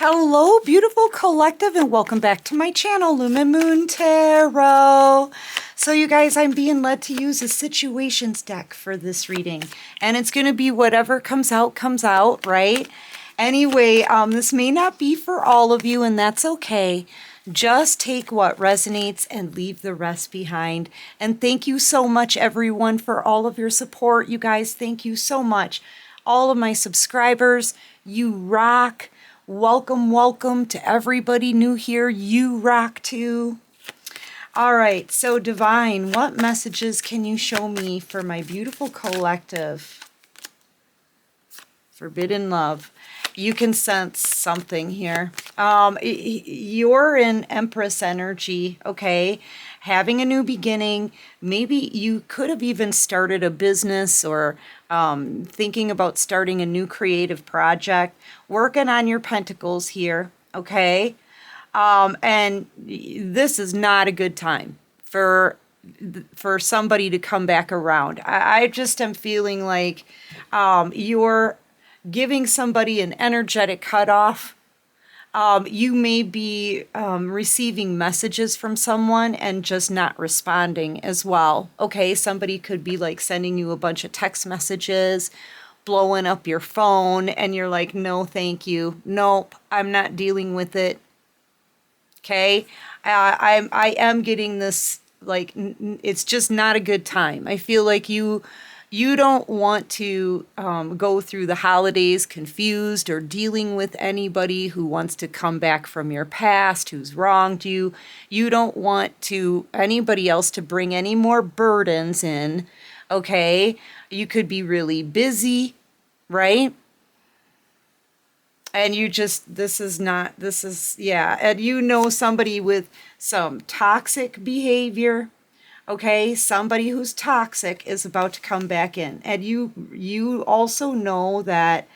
Hello, beautiful collective, and welcome back to my channel, Lumen Moon Tarot. So you guys, I'm being led to use a situations deck for this reading, and it's going to be whatever comes out, right? Anyway, this may not be for all of you, and that's okay. Just take what resonates and leave the rest behind. And thank you so much, everyone, for all of your support. You guys, thank you so much. All of my subscribers, you rock. Welcome, welcome to everybody new here. You rock too. All right, so Divine, what messages can you show me for my beautiful collective? Forbidden love. You can sense something here. You're in Empress energy, okay? Having a new beginning. Maybe you could have even started a business or thinking about starting a new creative project. Working on your pentacles here, okay? And this is not a good time for somebody to come back around. I just am feeling like you're giving somebody an energetic cutoff. You may be receiving messages from someone and just not responding as well. Okay, somebody could be like sending you a bunch of text messages, blowing up your phone, and you're like, no, thank you. Nope, I'm not dealing with it. Okay, I am getting this, like, it's just not a good time. I feel like you don't want to go through the holidays confused or dealing with anybody who wants to come back from your past, who's wronged you. You don't want anybody else to bring any more burdens in, okay? You could be really busy, right? And you just, yeah. And you know somebody with some toxic behavior. Okay, somebody who's toxic is about to come back in. And you also know that,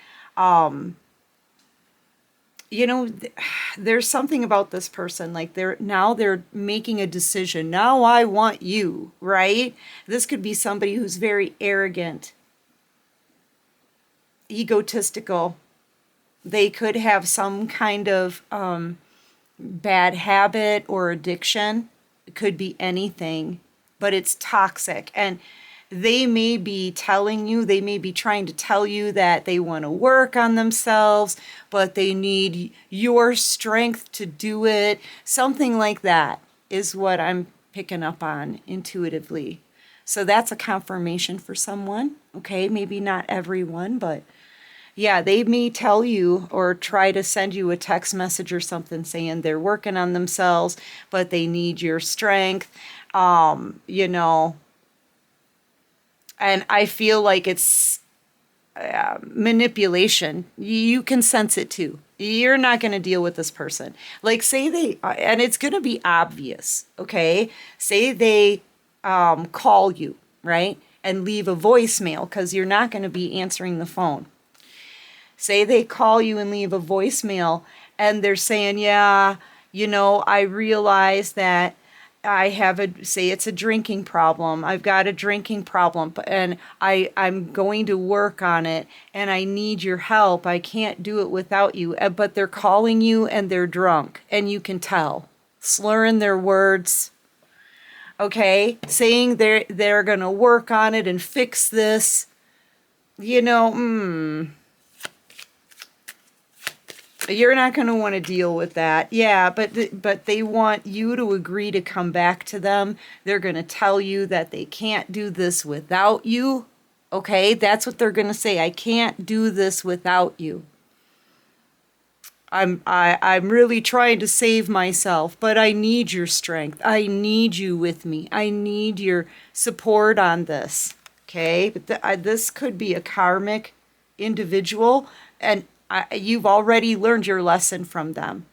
there's something about this person, like they're making a decision. Now I want you, right? This could be somebody who's very arrogant, egotistical. They could have some kind of bad habit or addiction. It could be anything. But it's toxic, and they may be trying to tell you that they want to work on themselves, but they need your strength to do it. Something like that is what I'm picking up on intuitively. So that's a confirmation for someone, okay? Maybe not everyone, but yeah, they may tell you or try to send you a text message or something saying they're working on themselves, but they need your strength. And I feel like it's manipulation. You can sense it too. You're not going to deal with this person. Like, say and it's going to be obvious, okay? Say they call you, right? And leave a voicemail, because you're not going to be answering the phone. Say they call you and leave a voicemail, and they're saying, yeah, I realize that I have say it's a drinking problem. I've got a drinking problem, and I'm going to work on it, and I need your help. I can't do it without you. But they're calling you and they're drunk, and you can tell. Slurring their words. Okay? Saying they're going to work on it and fix this. You're not going to want to deal with that. Yeah, but they want you to agree to come back to them. They're going to tell you that they can't do this without you. Okay, that's what they're going to say. I can't do this without you. I'm really trying to save myself, but I need your strength. I need you with me. I need your support on this. Okay, but this could be a karmic individual, and you've already learned your lesson from them.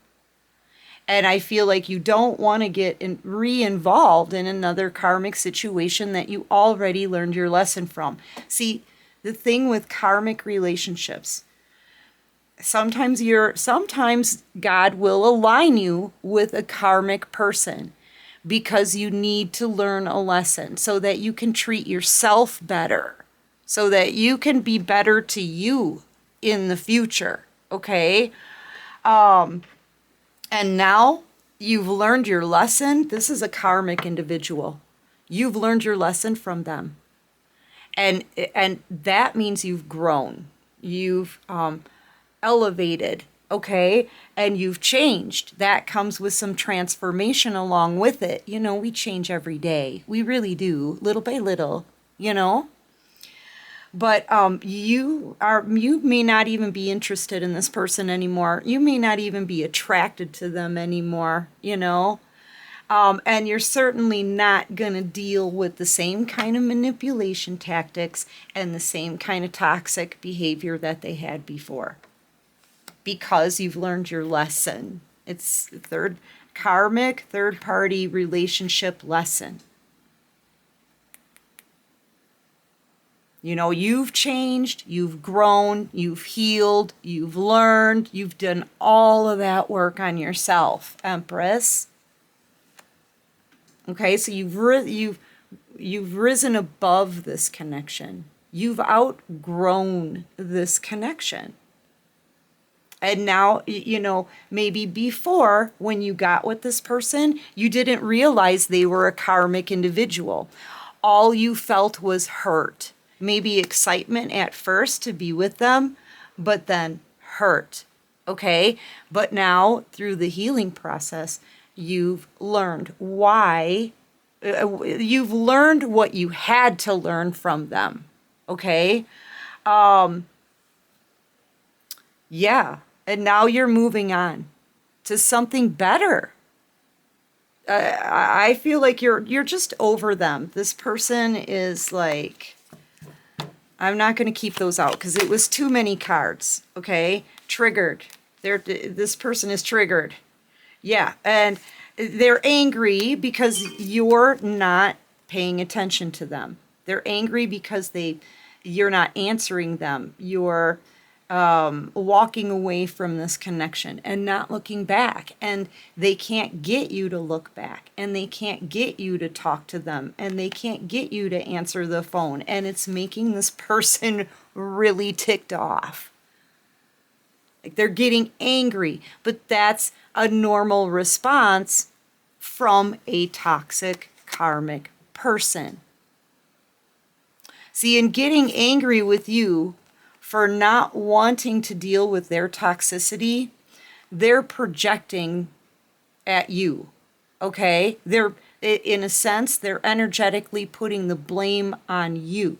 And I feel like you don't want to get re-involved in another karmic situation that you already learned your lesson from. See, the thing with karmic relationships, sometimes God will align you with a karmic person because you need to learn a lesson so that you can treat yourself better, so that you can be better to you in the future, okay? And now you've learned your lesson. This is a karmic individual. You've learned your lesson from them. And that means you've grown. You've elevated, okay? And you've changed. That comes with some transformation along with it. You know, we change every day. We really do, little by little, you know? But you may not even be interested in this person anymore. You may not even be attracted to them anymore, you know? And you're certainly not going to deal with the same kind of manipulation tactics and the same kind of toxic behavior that they had before, because you've learned your lesson. It's karmic third party relationship lesson. You know, you've changed, you've grown, you've healed, you've learned, you've done all of that work on yourself, Empress. Okay, so you've risen above this connection. You've outgrown this connection. And now, you know, maybe before, when you got with this person, you didn't realize they were a karmic individual. All you felt was hurt. Maybe excitement at first to be with them, but then hurt. Okay? But now, through the healing process, you've learned why. You've learned what you had to learn from them. Okay? Yeah. And now you're moving on to something better. I feel like you're just over them. This person is like, I'm not going to keep those out because it was too many cards. Okay? Triggered. This person is triggered. Yeah, and they're angry because you're not paying attention to them. They're angry because you're not answering them. You're walking away from this connection and not looking back. And they can't get you to look back. And they can't get you to talk to them. And they can't get you to answer the phone. And it's making this person really ticked off. Like they're getting angry, but that's a normal response from a toxic karmic person. See, in getting angry with you for not wanting to deal with their toxicity, they're projecting at you, okay? They're, in a sense, they're energetically putting the blame on you.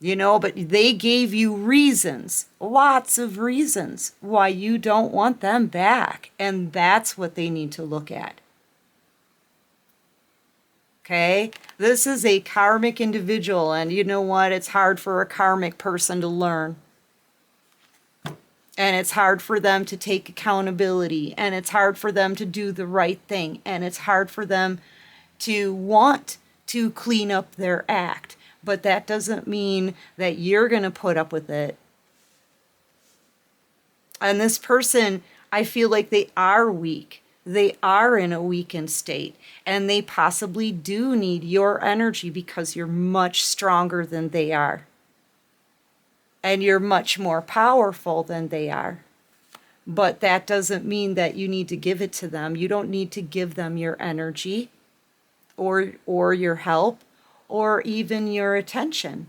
You know, but they gave you reasons, lots of reasons why you don't want them back. And that's what they need to look at. Okay? This is a karmic individual. And you know what? It's hard for a karmic person to learn. And it's hard for them to take accountability. And it's hard for them to do the right thing. And it's hard for them to want to clean up their act. But that doesn't mean that you're going to put up with it. And this person, I feel like they are weak. They are in a weakened state. And they possibly do need your energy because you're much stronger than they are. And you're much more powerful than they are. But that doesn't mean that you need to give it to them. You don't need to give them your energy or your help. Or even your attention.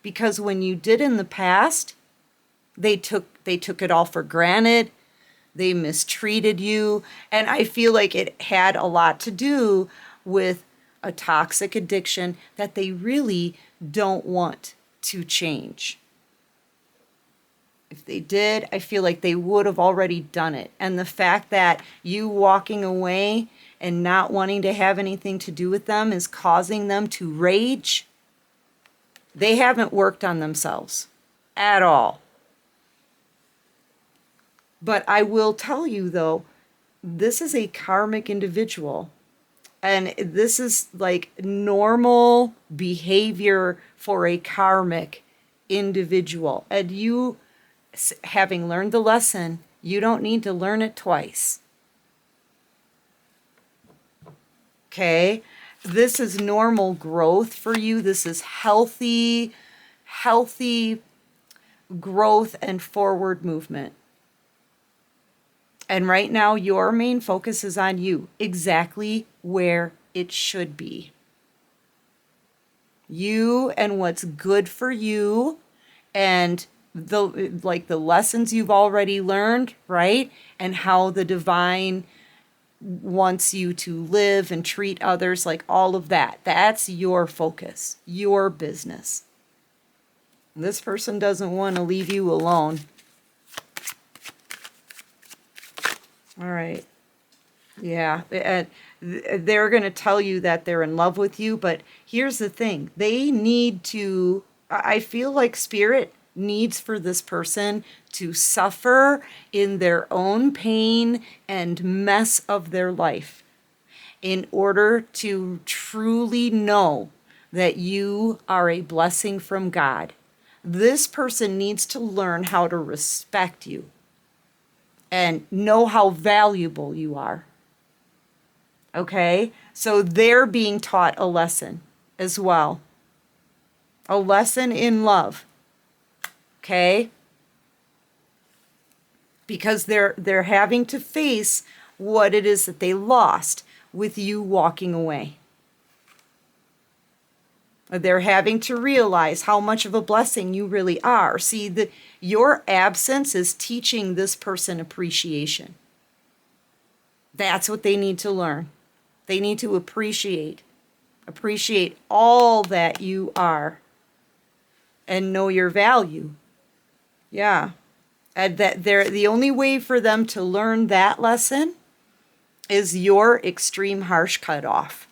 Because when you did in the past, they took it all for granted. They mistreated you. And I feel like it had a lot to do with a toxic addiction that they really don't want to change. If they did, I feel like they would have already done it. And the fact that you walking away and not wanting to have anything to do with them is causing them to rage. They haven't worked on themselves at all. But I will tell you though, this is a karmic individual. And this is like normal behavior for a karmic individual. And you, having learned the lesson, you don't need to learn it twice. Okay, this is normal growth for you. This is healthy growth and forward movement. And right now, your main focus is on you, exactly where it should be. You and what's good for you, and the lessons you've already learned, right? And how the divine wants you to live and treat others, like all of that. That's your focus, your business. This person doesn't want to leave you alone. All right. Yeah. They're going to tell you that they're in love with you, but here's the thing. They need to, I feel like spirit needs for this person to suffer in their own pain and mess of their life in order to truly know that you are a blessing from God. This person needs to learn how to respect you and know how valuable you are. Okay? So they're being taught a lesson as well. A lesson in love. Okay? Because they're having to face what it is that they lost with you walking away. They're having to realize how much of a blessing you really are. See, your absence is teaching this person appreciation. That's what they need to learn. They need to appreciate all that you are and know your value. Yeah. And that the only way for them to learn that lesson is your extreme harsh cutoff.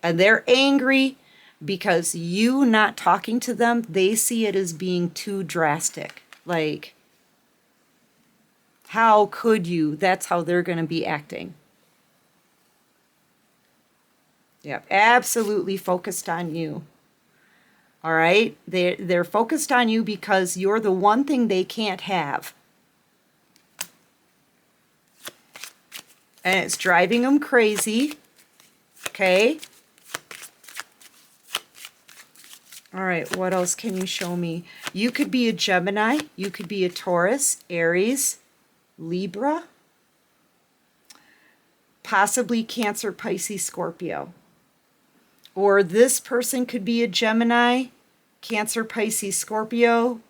And they're angry because you not talking to them, they see it as being too drastic. Like, how could you? That's how they're going to be acting. Yeah, absolutely focused on you. All right? They're focused on you because you're the one thing they can't have. And it's driving them crazy. Okay? All right, what else can you show me? You could be a Gemini. You could be a Taurus, Aries, Libra, possibly Cancer, Pisces, Scorpio. Or this person could be a Gemini, Cancer, Pisces, Scorpio,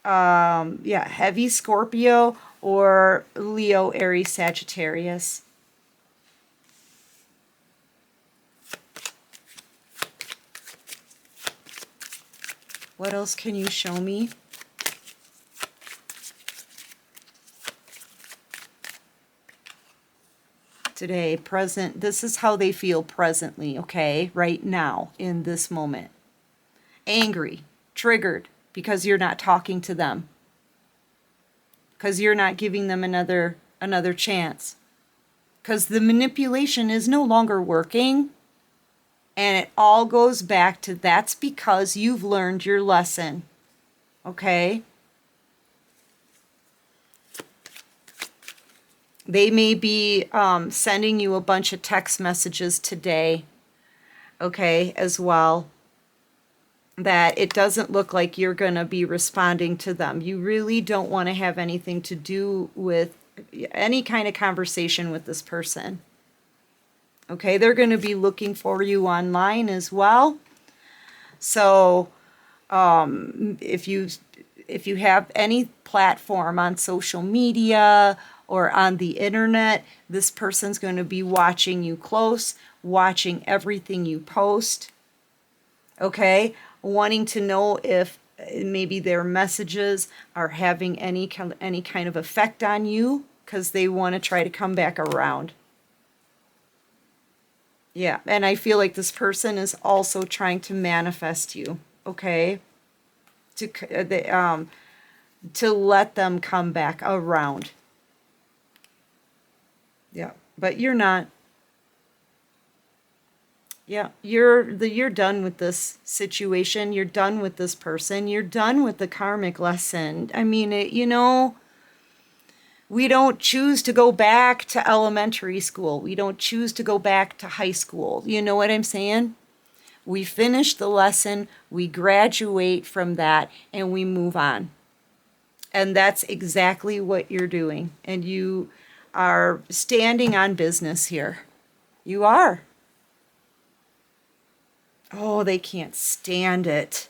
heavy Scorpio, or Leo, Aries, Sagittarius. What else can you show me? Today, present, this is how they feel presently, okay? Right now, in this moment. Angry, triggered, because you're not talking to them. Because you're not giving them another chance. Because the manipulation is no longer working. And it all goes back to that's because you've learned your lesson. Okay? They may be sending you a bunch of text messages today, okay, as well, that it doesn't look like you're going to be responding to them. You really don't want to have anything to do with any kind of conversation with this person. Okay, they're going to be looking for you online as well. So if you have any platform on social media or on the internet, this person's going to be watching you close, watching everything you post. Okay, wanting to know if maybe their messages are having any kind of effect on you because they want to try to come back around. Yeah, and I feel like this person is also trying to manifest you, okay? To let them come back around. Yeah, but you're not. Yeah, you're done with this situation. You're done with this person. You're done with the karmic lesson. I mean, we don't choose to go back to elementary school. We don't choose to go back to high school. You know what I'm saying? we finish the lesson, we graduate from that, and we move on. And that's exactly what you're doing. And you are standing on business here. You are. Oh, they can't stand it.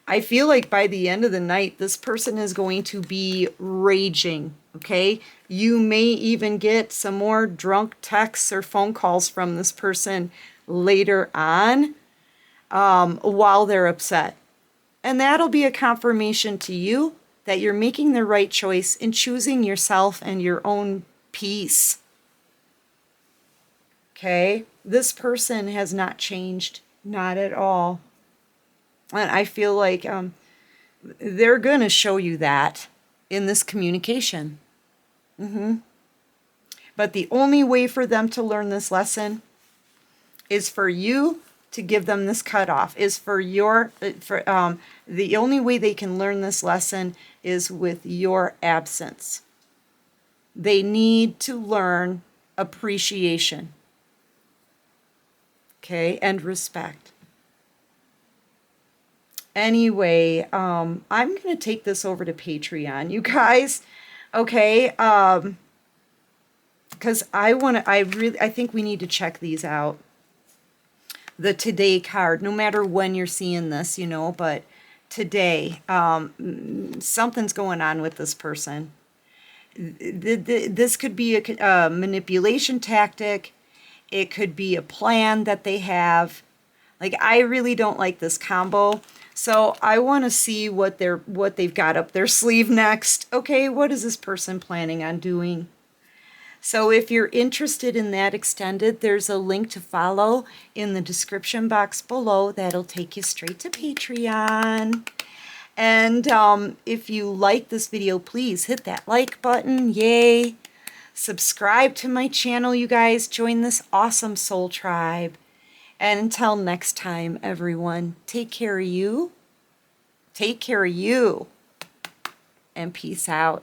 I feel like by the end of the night, this person is going to be raging, okay? You may even get some more drunk texts or phone calls from this person later on while they're upset. And that'll be a confirmation to you that you're making the right choice in choosing yourself and your own peace. Okay? This person has not changed, not at all. And I feel like they're going to show you that in this communication. But the only way for them to learn this lesson is for you to give them this cutoff, is for the only way they can learn this lesson is with your absence. They need to learn appreciation, okay, and respect. Anyway, I'm going to take this over to Patreon, you guys, okay, because I think we need to check these out. The today card, no matter when you're seeing this, you know, but today, something's going on with this person. This could be a manipulation tactic. It could be a plan that they have. Like, I really don't like this combo. So I want to see what they've got up their sleeve next. Okay, what is this person planning on doing? So if you're interested in that extended, there's a link to follow in the description box below. That'll take you straight to Patreon. And if you like this video, please hit that like button. Yay. Subscribe to my channel, you guys. Join this awesome soul tribe. And until next time, everyone, take care of you. Take care of you. And peace out.